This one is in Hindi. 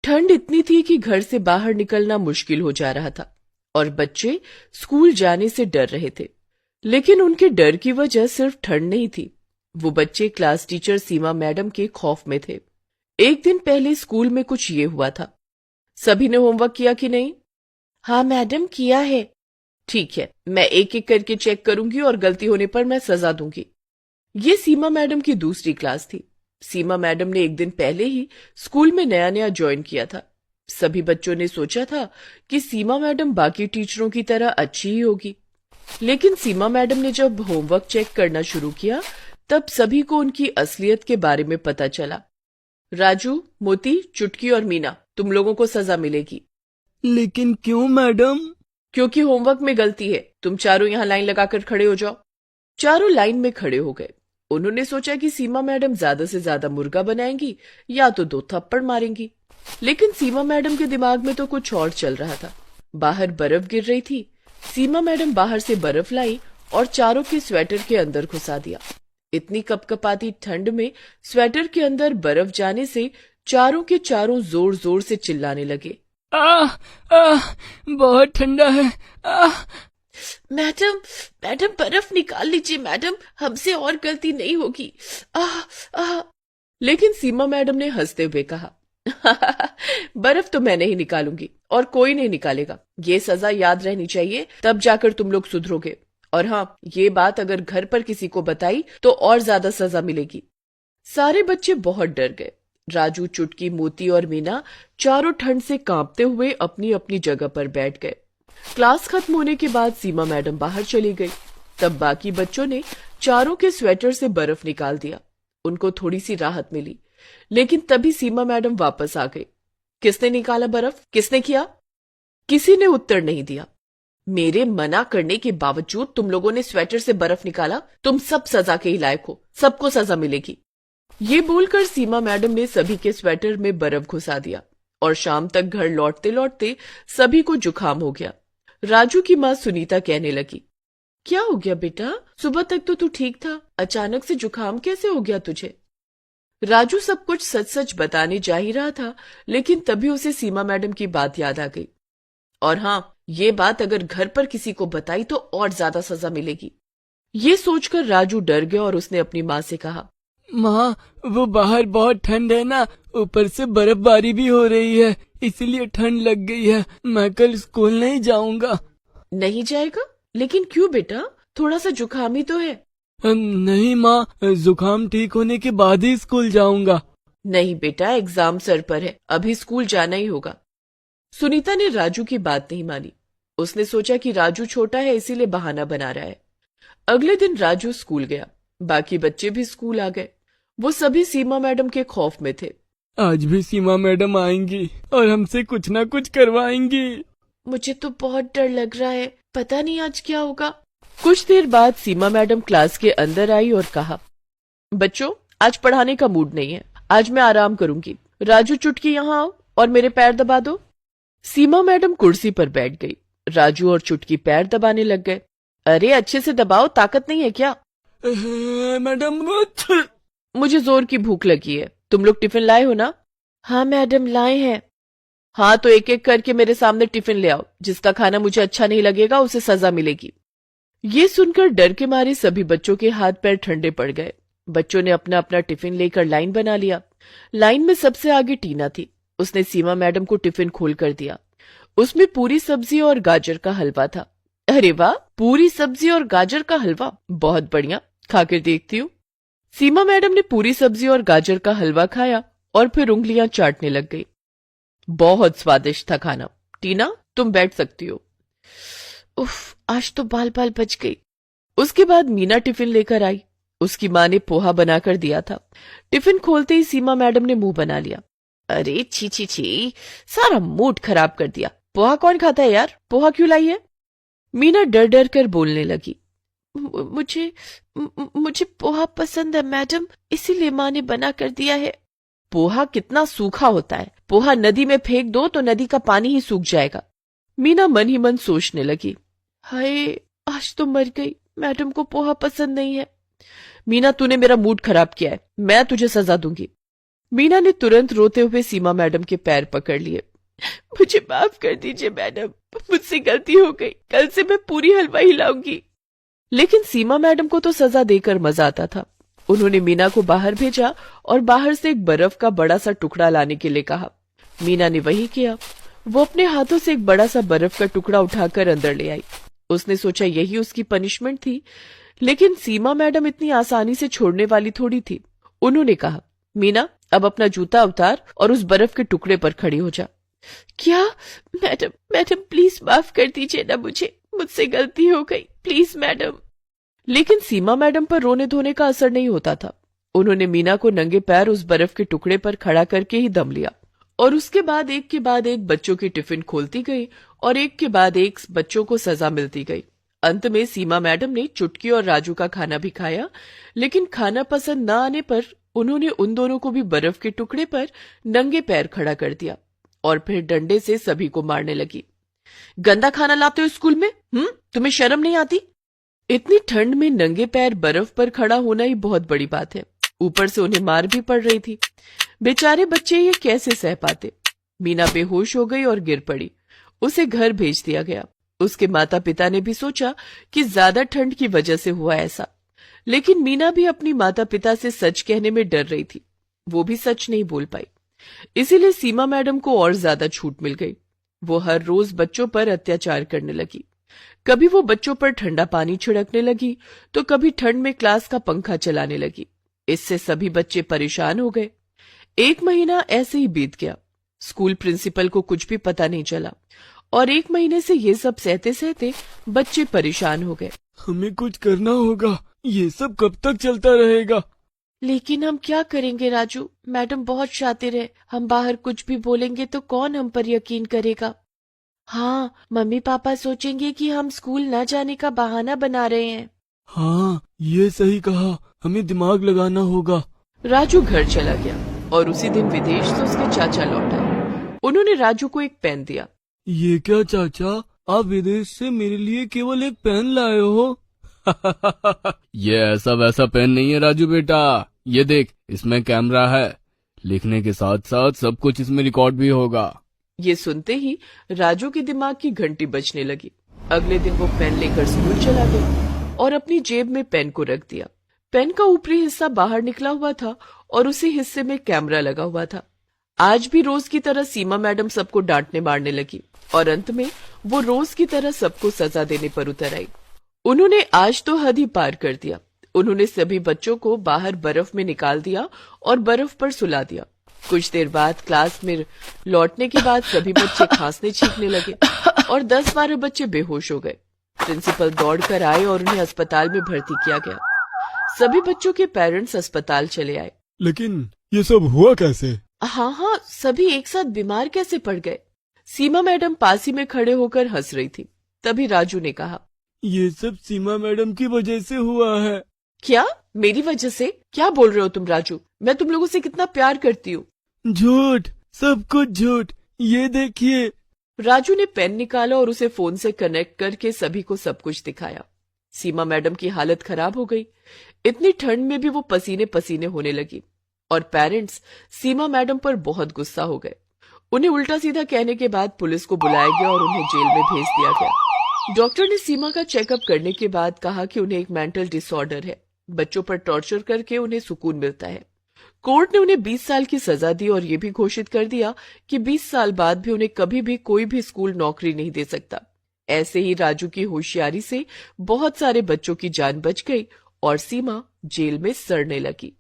ठंड इतनी थी कि घर से बाहर निकलना मुश्किल हो जा रहा था और बच्चे स्कूल जाने से डर रहे थे। लेकिन उनके डर की वजह सिर्फ ठंड नहीं थी, वो बच्चे क्लास टीचर सीमा मैडम के खौफ में थे। एक दिन पहले स्कूल में कुछ ये हुआ था। सभी ने होमवर्क किया कि नहीं? हाँ मैडम, किया है। ठीक है, मैं एक एक करके चेक करूंगी और गलती होने पर मैं सजा दूंगी। ये सीमा मैडम की दूसरी क्लास थी। सीमा मैडम ने एक दिन पहले ही स्कूल में नया नया ज्वाइन किया था। सभी बच्चों ने सोचा था कि सीमा मैडम बाकी टीचरों की तरह अच्छी ही होगी। लेकिन सीमा मैडम ने जब होमवर्क चेक करना शुरू किया तब सभी को उनकी असलियत के बारे में पता चला। राजू, मोती, चुटकी और मीना, तुम लोगों को सजा मिलेगी। लेकिन क्यों मैडम? क्योंकि होमवर्क में गलती है। तुम चारों यहाँ लाइन लगाकर खड़े हो जाओ। चारों लाइन में खड़े हो गए। उन्होंने सोचा कि सीमा मैडम ज्यादा से ज्यादा मुर्गा बनाएंगी या तो 2 थप्पड़ मारेंगी। लेकिन सीमा मैडम के दिमाग में तो कुछ और चल रहा था। बाहर बर्फ गिर रही थी। सीमा मैडम बाहर से बर्फ लाई और चारों के स्वेटर के अंदर घुसा दिया। इतनी कपकपाती ठंड में स्वेटर के अंदर बर्फ जाने से चारों के चारों जोर जोर से चिल्लाने लगे। बहुत ठंडा है। मैडम, मैडम बर्फ निकाल लीजिए मैडम, हमसे और गलती नहीं होगी। लेकिन सीमा मैडम ने हंसते हुए कहा, बर्फ तो मैं नहीं निकालूंगी और कोई नहीं निकालेगा। ये सजा याद रहनी चाहिए, तब जाकर तुम लोग सुधरोगे। और हाँ, ये बात अगर घर पर किसी को बताई तो और ज्यादा सजा मिलेगी। सारे बच्चे बहुत डर गए। राजू, चुटकी, मोती और मीना चारों ठंड से कांपते हुए अपनी अपनी जगह पर बैठ गए। क्लास खत्म होने के बाद सीमा मैडम बाहर चली गई। तब बाकी बच्चों ने चारों के स्वेटर से बर्फ निकाल दिया। उनको थोड़ी सी राहत मिली। लेकिन तभी सीमा मैडम वापस आ गई। किसने निकाला बर्फ? किसने किया? किसी ने उत्तर नहीं दिया। मेरे मना करने के बावजूद तुम लोगों ने स्वेटर से बर्फ निकाला। तुम सब सजा के ही लायक हो, सबको सजा मिलेगी। ये बोलकर सीमा मैडम ने सभी के स्वेटर में बर्फ घुसा दिया और शाम तक घर लौटते लौटते सभी को जुकाम हो गया। राजू की माँ सुनीता कहने लगी, क्या हो गया बेटा? सुबह तक तो तू ठीक था, अचानक से जुकाम कैसे हो गया तुझे? राजू सब कुछ सच सच बताने जा ही रहा था, लेकिन तभी उसे सीमा मैडम की बात याद आ गई। और हाँ, ये बात अगर घर पर किसी को बताई तो और ज्यादा सजा मिलेगी। ये सोचकर राजू डर गया और उसने अपनी माँ से कहा, माँ, वो बाहर बहुत ठंड है ना, ऊपर से बर्फबारी भी हो रही है, इसीलिए ठंड लग गई है। मैं कल स्कूल नहीं जाऊंगा। नहीं जाएगा? लेकिन क्यों बेटा? थोड़ा सा जुकाम ही तो है। नहीं माँ, जुकाम ठीक होने के बाद ही स्कूल जाऊंगा। नहीं बेटा, एग्जाम सर पर है, अभी स्कूल जाना ही होगा। सुनीता ने राजू की बात नहीं मानी। उसने सोचा कि राजू छोटा है इसीलिए बहाना बना रहा है। अगले दिन राजू स्कूल गया। बाकी बच्चे भी स्कूल आ गए। वो सभी सीमा मैडम के खौफ में थे। आज भी सीमा मैडम आएंगी और हमसे कुछ ना कुछ करवाएंगी। मुझे तो बहुत डर लग रहा है, पता नहीं आज क्या होगा। कुछ देर बाद सीमा मैडम क्लास के अंदर आई और कहा, बच्चों, आज पढ़ाने का मूड नहीं है, आज मैं आराम करूंगी। राजू, चुटकी यहाँ आओ और मेरे पैर दबा दो। सीमा मैडम कुर्सी पर बैठ गई। राजू और चुटकी पैर दबाने लग गए। अरे अच्छे से दबाओ, ताकत नहीं है क्या? मैडम, मुझे जोर की भूख लगी है। तुम लोग टिफिन लाए हो ना? हाँ मैडम, लाए हैं। हाँ तो एक एक करके मेरे सामने टिफिन ले आओ। जिसका खाना मुझे अच्छा नहीं लगेगा उसे सजा मिलेगी। ये सुनकर डर के मारे सभी बच्चों के हाथ पैर ठंडे पड़ गए। बच्चों ने अपना अपना टिफिन लेकर लाइन बना लिया। लाइन में सबसे आगे टीना थी। उसने सीमा मैडम को टिफिन खोल कर दिया। उसमें पूरी सब्जी और गाजर का हलवा था। अरे वाह, पूरी सब्जी और गाजर का हलवा, बहुत बढ़िया, खाकर देखती हूँ। सीमा मैडम ने पूरी सब्जी और गाजर का हलवा खाया और फिर उंगलियां चाटने लग गई। बहुत स्वादिष्ट था खाना। टीना, तुम बैठ सकती हो। उफ, आज तो बाल बाल बच गई। उसके बाद मीना टिफिन लेकर आई। उसकी माँ ने पोहा बनाकर दिया था। टिफिन खोलते ही सीमा मैडम ने मुंह बना लिया। अरे छी छी छी, सारा मूड खराब कर दिया। पोहा कौन खाता है यार? पोहा क्यों लाई है? मीना डर डर कर बोलने लगी, मुझे पोहा पसंद है मैडम, इसीलिए माँ ने बना कर दिया है। पोहा कितना सूखा होता है, पोहा नदी में फेंक दो तो नदी का पानी ही सूख जाएगा। मीना मन ही मन सोचने लगी, हाय आज तो मर गई, मैडम को पोहा पसंद नहीं है। मीना, तूने मेरा मूड खराब किया है, मैं तुझे सजा दूंगी। मीना ने तुरंत रोते हुए सीमा मैडम के पैर पकड़ लिए। मुझे माफ कर दीजिए मैडम, मुझसे गलती हो गई, कल से मैं पूरी हलवा हिलाऊंगी। लेकिन सीमा मैडम को तो सजा देकर मजा आता था। उन्होंने मीना को बाहर भेजा और बाहर से एक बर्फ का बड़ा सा टुकड़ा लाने के लिए कहा। मीना ने वही किया। वो अपने हाथों से एक बड़ा सा बर्फ का टुकड़ा उठाकर अंदर ले आई। उसने सोचा यही उसकी पनिशमेंट थी, लेकिन सीमा मैडम इतनी आसानी से छोड़ने वाली थोड़ी थी। उन्होंने कहा, मीना अब अपना जूता उतार और उस बर्फ के टुकड़े पर खड़ी हो जा। क्या? मैडम प्लीज माफ कर दीजिए ना मुझसे गलती हो गई, प्लीज मैडम। लेकिन सीमा मैडम पर रोने धोने का असर नहीं होता था। उन्होंने मीना को नंगे पैर उस बर्फ के टुकड़े पर खड़ा करके ही दम लिया और उसके बाद एक बच्चों की टिफिन खोलती गई और एक के बाद एक बच्चों को सजा मिलती गई। अंत में सीमा मैडम ने चुटकी और राजू का खाना भी खाया, लेकिन खाना पसंद न आने पर उन्होंने उन दोनों को भी बर्फ के टुकड़े पर नंगे पैर खड़ा कर दिया और फिर डंडे से सभी को मारने लगी। गंदा खाना लाते हो स्कूल में? तुम्हें शर्म नहीं आती? इतनी ठंड में नंगे पैर बर्फ पर खड़ा होना ही बहुत बड़ी बात है। ऊपर से उन्हें मार भी पड़ रही थी। बेचारे बच्चे ये कैसे सह पाते। मीना बेहोश हो गई और गिर पड़ी। उसे घर भेज दिया गया। उसके माता पिता ने भी सोचा कि ज्यादा ठंड की वजह से हुआ ऐसा, लेकिन मीना भी अपनी माता पिता से सच कहने में डर रही थी। वो भी सच नहीं बोल पाई। इसीलिए सीमा मैडम को और ज्यादा छूट मिल गई। वो हर रोज बच्चों पर अत्याचार करने लगी। कभी वो बच्चों पर ठंडा पानी छिड़कने लगी तो कभी ठंड में क्लास का पंखा चलाने लगी। इससे सभी बच्चे परेशान हो गए। 1 महीना ऐसे ही बीत गया। स्कूल प्रिंसिपल को कुछ भी पता नहीं चला और 1 महीने से ये सब सहते सहते बच्चे परेशान हो गए। हमें कुछ करना होगा, ये सब कब तक चलता रहेगा? लेकिन हम क्या करेंगे राजू? मैडम बहुत शातिर है। हम बाहर कुछ भी बोलेंगे तो कौन हम पर यकीन करेगा? हाँ, मम्मी पापा सोचेंगे कि हम स्कूल न जाने का बहाना बना रहे हैं। हाँ, ये सही कहा, हमें दिमाग लगाना होगा। राजू घर चला गया और उसी दिन विदेश से उसके चाचा लौट आए। उन्होंने राजू को एक पेन दिया। ये क्या चाचा, आप विदेश से मेरे लिए केवल एक पेन लाए हो? ये ऐसा वैसा पेन नहीं है राजू बेटा, ये देख, इसमें कैमरा है। लिखने के साथ साथ सब कुछ इसमें रिकॉर्ड भी होगा। ये सुनते ही राजू के दिमाग की घंटी बजने लगी। अगले दिन वो पेन लेकर स्कूल चला गया और अपनी जेब में पेन को रख दिया। पेन का ऊपरी हिस्सा बाहर निकला हुआ था और उसी हिस्से में कैमरा लगा हुआ था। आज भी रोज की तरह सीमा मैडम सबको डांटने मारने लगी और अंत में वो रोज की तरह सबको सजा देने पर उतर आई। उन्होंने आज तो हद ही पार कर दिया। उन्होंने सभी बच्चों को बाहर बर्फ में निकाल दिया और बर्फ पर सुला दिया। कुछ देर बाद क्लास में लौटने के बाद सभी बच्चे खांसने छींकने लगे और 10-12 बच्चे बेहोश हो गए। प्रिंसिपल दौड़कर आए और उन्हें अस्पताल में भर्ती किया गया। सभी बच्चों के पेरेंट्स अस्पताल चले आए। लेकिन ये सब हुआ कैसे? हाँ, सभी एक साथ बीमार कैसे पड़ गए? सीमा मैडम पास ही में खड़े होकर हंस रही थी। तभी राजू ने कहा, ये सब सीमा मैडम की वजह से हुआ है। क्या? मेरी वजह से? क्या बोल रहे हो तुम राजू? मैं तुम लोगों से कितना प्यार करती हूँ। झूठ, सब कुछ झूठ, ये देखिए। राजू ने पेन निकाला और उसे फोन से कनेक्ट करके सभी को सब कुछ दिखाया। सीमा मैडम की हालत खराब हो गई। इतनी ठंड में भी वो पसीने पसीने होने लगी और पेरेंट्स सीमा मैडम पर बहुत गुस्सा हो गए। उन्हें उल्टा सीधा कहने के बाद पुलिस को बुलाया गया और उन्हें जेल में भेज दिया गया। डॉक्टर ने सीमा का चेकअप करने के बाद कहा कि उन्हें एक मेंटल डिसऑर्डर है। बच्चों पर टॉर्चर करके उन्हें सुकून मिलता है। कोर्ट ने उन्हें 20 साल की सजा दी और ये भी घोषित कर दिया कि 20 साल बाद भी उन्हें कभी भी कोई भी स्कूल नौकरी नहीं दे सकता। ऐसे ही राजू की होशियारी से बहुत सारे बच्चों की जान बच गई और सीमा जेल में सड़ने लगी।